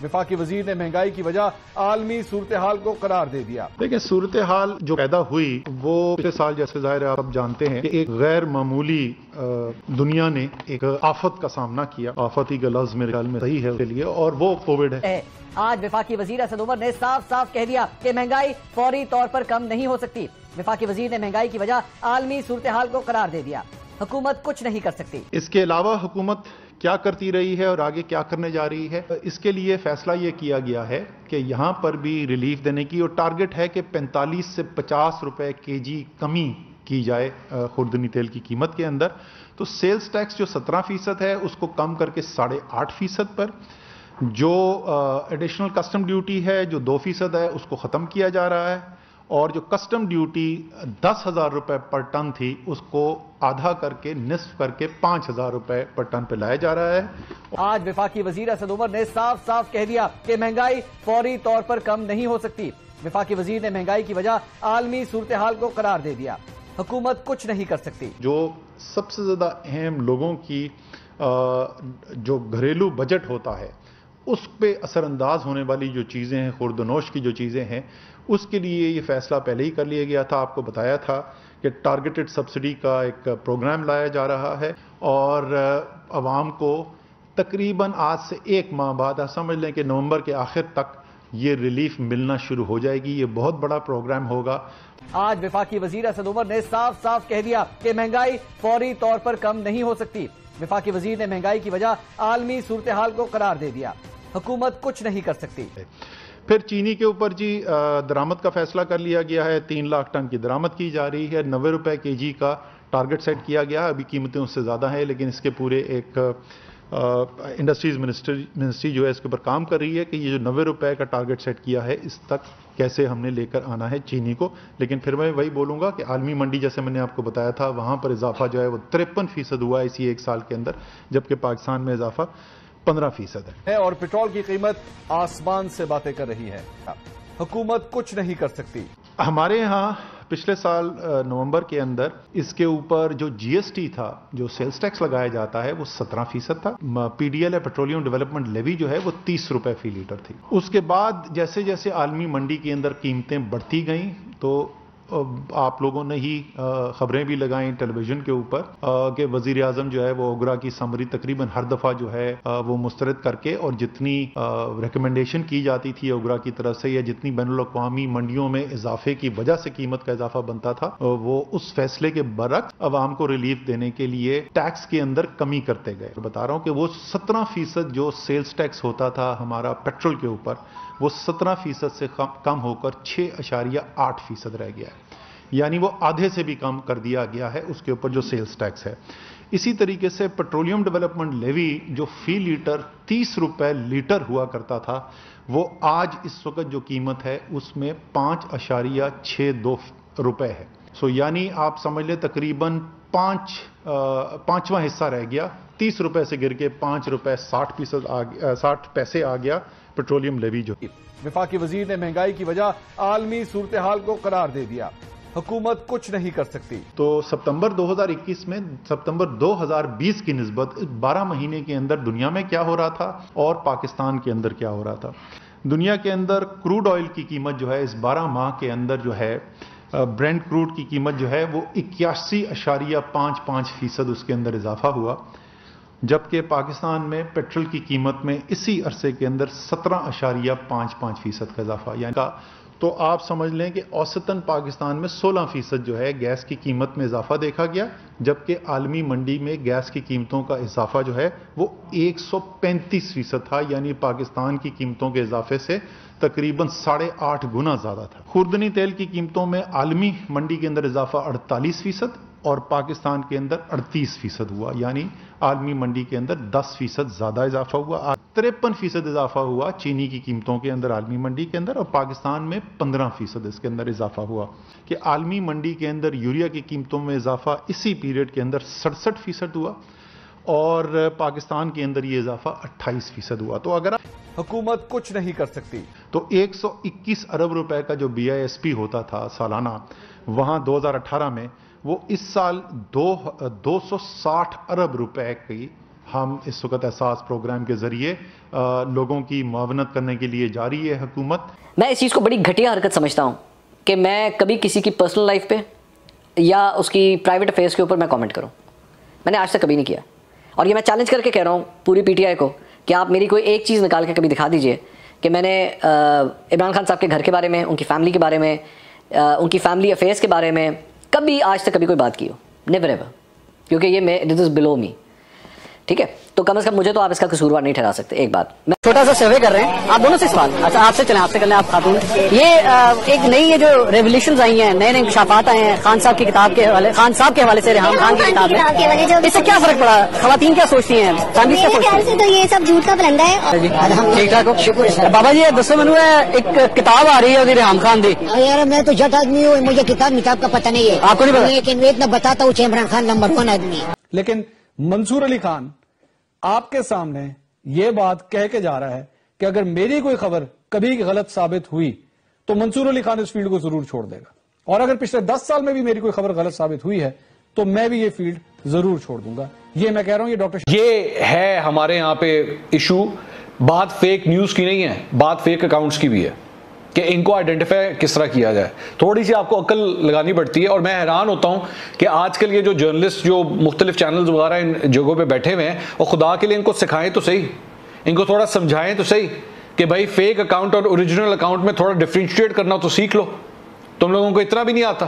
वफाकी वजीर ने महंगाई की वजह आलमी सूरत-ए-हाल को करार दे दिया। देखिए, सूरत-ए-हाल जो पैदा हुई वो पिछले साल, जैसे जाहिर है आप जानते हैं कि एक गैर मामूली दुनिया ने एक आफत का सामना किया। आफत ही का लफ्ज मेरे ख्याल में सही है उसके लिए, और वो कोविड है। आज वफाकी वजीर असद उमर ने साफ साफ कह दिया कि महंगाई फौरी तौर पर कम नहीं हो सकती। वफाकी वजीर ने महंगाई की वजह आलमी सूरत-ए-हाल को करार दे दिया। हुकूमत कुछ नहीं कर सकती। इसके अलावा हुकूमत क्या करती रही है और आगे क्या करने जा रही है, इसके लिए फैसला ये किया गया है कि यहाँ पर भी रिलीफ देने की, और टारगेट है कि 45 से 50 रुपए केजी कमी की जाए खुर्दनी तेल की कीमत के अंदर। तो सेल्स टैक्स जो 17% है उसको कम करके 8.5% पर, जो एडिशनल कस्टम ड्यूटी है जो 2% है उसको ख़त्म किया जा रहा है, और जो कस्टम ड्यूटी 10,000 रुपए पर टन थी उसको आधा करके, निस्फ करके 5,000 रुपए पर टन पे लाया जा रहा है। आज वफाकी वजीर असद उमर ने साफ साफ कह दिया कि महंगाई फौरी तौर पर कम नहीं हो सकती। वफाकी वजीर ने महंगाई की वजह आलमी सूरत-ए-हाल को करार दे दिया। हुकूमत कुछ नहीं कर सकती। जो सबसे ज्यादा अहम लोगों की जो घरेलू बजट होता है उस पे असरअंदाज होने वाली जो चीज़ें हैं, खुर्दनोश की जो चीज़ें हैं, उसके लिए ये फैसला पहले ही कर लिया गया था। आपको बताया था कि टारगेटेड सब्सिडी का एक प्रोग्राम लाया जा रहा है, और आवाम को तकरीबन आज से एक माह बाद, आप समझ लें कि नवंबर के आखिर तक ये रिलीफ मिलना शुरू हो जाएगी। ये बहुत बड़ा प्रोग्राम होगा। आज वफाकी वजीर असद उमर ने साफ साफ कह दिया कि महंगाई फौरी तौर पर कम नहीं हो सकती। वफाकी वजीर ने महंगाई की वजह आलमी सूरत-ए-हाल को करार दे दिया। हुकूमत कुछ नहीं कर सकती। फिर चीनी के ऊपर जी दरामद का फैसला कर लिया गया है। 3 लाख टन की दरामद की जा रही है। 90 रुपए केजी का टारगेट सेट किया गया। अभी कीमतें उससे ज़्यादा हैं, लेकिन इसके पूरे एक इंडस्ट्रीज मिनिस्ट्री जो है इसके ऊपर काम कर रही है कि ये जो 90 रुपए का टारगेट सेट किया है इस तक कैसे हमने लेकर आना है चीनी को। लेकिन फिर मैं वही बोलूँगा कि आलमी मंडी, जैसे मैंने आपको बताया था, वहाँ पर इजाफा जो है वो 53% हुआ है इसी एक साल के अंदर, जबकि पाकिस्तान में इजाफा 15% है। और पेट्रोल की कीमत आसमान से बातें कर रही है। हुकूमत कुछ नहीं कर सकती। हमारे यहाँ पिछले साल नवंबर के अंदर इसके ऊपर जो जीएसटी था, जो सेल्स टैक्स लगाया जाता है, वो 17% था। पीडीएल पेट्रोलियम डेवलपमेंट लेवी जो है वो 30 रुपए फी लीटर थी। उसके बाद जैसे जैसे आलमी मंडी के अंदर कीमतें बढ़ती गईं, तो आप लोगों ने ही खबरें भी लगाई टेलीविजन के ऊपर कि वजीर आजम जो है वो ओगरा की समरी तकरीबन हर दफा जो है वो मुस्तरद करके, और जितनी रिकमेंडेशन की जाती थी ओगरा की तरफ से, या जितनी बैनुल-अक़वामी मंडियों में इजाफे की वजह से कीमत का इजाफा बनता था, वो उस फैसले के बरक्स अवाम को रिलीफ देने के लिए टैक्स के अंदर कमी करते गए। बता रहा हूं कि वो 17% जो सेल्स टैक्स होता था हमारा पेट्रोल के ऊपर, वो 17% से कम होकर 6.8% रह गया है। यानी वो आधे से भी कम कर दिया गया है उसके ऊपर जो सेल्स टैक्स है। इसी तरीके से पेट्रोलियम डेवलपमेंट लेवी जो फी लीटर 30 रुपए लीटर हुआ करता था, वो आज इस वक्त जो कीमत है उसमें 5.62 रुपए है। सो यानी आप समझ लें तकरीबन पांचवा हिस्सा रह गया। 30 रुपए से गिर के 5 रुपए 60 पैसे आ गया पेट्रोलियम लेवी जो। वफाकी वजीर ने महंगाई की वजह आलमी सूरत-ए-हाल को करार दे दिया। हुकूमत कुछ नहीं कर सकती। तो सितंबर 2021 में सितंबर 2020 की निस्बत 12 महीने के अंदर दुनिया में क्या हो रहा था और पाकिस्तान के अंदर क्या हो रहा था। दुनिया के अंदर क्रूड ऑयल की कीमत जो है इस 12 माह के अंदर जो है, ब्रेंट क्रूड की कीमत जो है वो 81.55% उसके अंदर इजाफा हुआ, जबकि पाकिस्तान में पेट्रोल की कीमत में इसी अरसे के अंदर 17.55% का इजाफा। यानी का तो आप समझ लें कि औसतन पाकिस्तान में 16% जो है गैस की कीमत में इजाफा देखा गया, जबकि आलमी मंडी में गैस की कीमतों का इजाफा जो है वो 135% था। यानी पाकिस्तान की कीमतों के इजाफे से तकरीबन 8.5 गुना ज्यादा था। खुर्दनी तेल की कीमतों में आलमी मंडी के अंदर इजाफा 48% और पाकिस्तान के अंदर 38% हुआ। यानी आलमी मंडी के अंदर 10% ज्यादा इजाफा हुआ। 53% इजाफा हुआ चीनी की कीमतों के अंदर आलमी मंडी के अंदर, और पाकिस्तान में 15% इसके अंदर इजाफा हुआ। कि आलमी मंडी के अंदर यूरिया की कीमतों में इजाफा इसी पीरियड के अंदर 67% हुआ, और पाकिस्तान के अंदर ये इजाफा 28% हुआ। तो अगर हुकूमत कुछ नहीं कर सकती। तो 121 अरब रुपए का जो BISP होता था सालाना, वहां 2018 में वो इस साल 260 अरब रुपए की ہم اس وقت احساس پروگرام کے ذریعے لوگوں کی معاونت کرنے کے لیے جاری ہے حکومت. میں اس چیز کو بڑی گھٹیا حرکت سمجھتا ہوں کہ میں کبھی کسی کی پرسنل لائف پہ یا اس کی پرائیویٹ افیئرس کے اوپر میں کامنٹ کروں. میں نے آج تک کبھی نہیں کیا, اور یہ میں چیلنج کر کے کہہ رہا ہوں پوری پی ٹی آئی کو کہ آپ میری کوئی ایک چیز نکال کے کبھی دکھا دیجئے کہ میں نے عمران خان صاحب کے گھر کے بارے میں, ان کی فیملی کے بارے میں, ان کی فیملی افیئرس کے بارے میں کبھی آج تک کبھی کوئی بات کی ہو. نیور ایور, کیونکہ یہ دس از بلو می. ٹھیک ہے, تو کم از کم مجھے تو آپ اس کا قصوروار نہیں ٹھہرا سکتے. ایک بات میں چھوٹا سا سروے کر رہے ہیں, آپ دونوں سے سوال, اچھا آپ سے چلیں, آپ سے کر لیں, آپ خاتون. یہ ایک نئی یہ جو ریولیوشنز آئی ہیں, نئے نئے انکشافات آئے ہیں خان صاحب کی کتاب کے حوالے, خان صاحب کے حوالے سے ریحام خان کی کتاب میں, اس سے کیا فرق پڑا؟ خواتین کیا سوچتی ہیں, فیملیز کیا سوچتی ہیں؟ تو یہ سب جھوٹ کا پلندہ ہے. ٹھیک ٹھاک ہو, شکر. بابا جی دسو منو ایک کتاب آ رہی ہے ریحام خان دی. یار میں تو جٹ آدمی ہوں, مجھے کتاب کا پتہ نہیں ہے. آپ کو نہیں پتا؟ لیکن اتنا بتاتا ہوں عمران خان نمبر 1 آدمی ہے. لیکن منصور علی خان آپ کے سامنے یہ بات کہہ کے جا رہا ہے کہ اگر میری کوئی خبر کبھی غلط ثابت ہوئی تو منصور علی خان اس فیلڈ کو ضرور چھوڑ دے گا, اور اگر پچھلے 10 سال میں بھی میری کوئی خبر غلط ثابت ہوئی ہے تو میں بھی یہ فیلڈ ضرور چھوڑ دوں گا. یہ میں کہہ رہا ہوں, یہ ڈاکٹر یہ ہے ہمارے یہاں پہ ایشو. بات فیک نیوز کی نہیں ہے, بات فیک اکاؤنٹس کی بھی ہے کہ ان کو آئیڈینٹیفائی کس طرح کیا جائے. تھوڑی سی آپ کو عقل لگانی پڑتی ہے, اور میں حیران ہوتا ہوں کہ آج کل یہ جو جرنلسٹ جو مختلف چینلز وغیرہ ان جگہوں پہ بیٹھے ہوئے ہیں, وہ خدا کے لیے ان کو سکھائیں تو صحیح, ان کو تھوڑا سمجھائیں تو صحیح کہ بھائی فیک اکاؤنٹ اور اوریجنل اکاؤنٹ میں تھوڑا ڈفرینشیٹ کرنا تو سیکھ لو. تم لوگوں کو اتنا بھی نہیں آتا.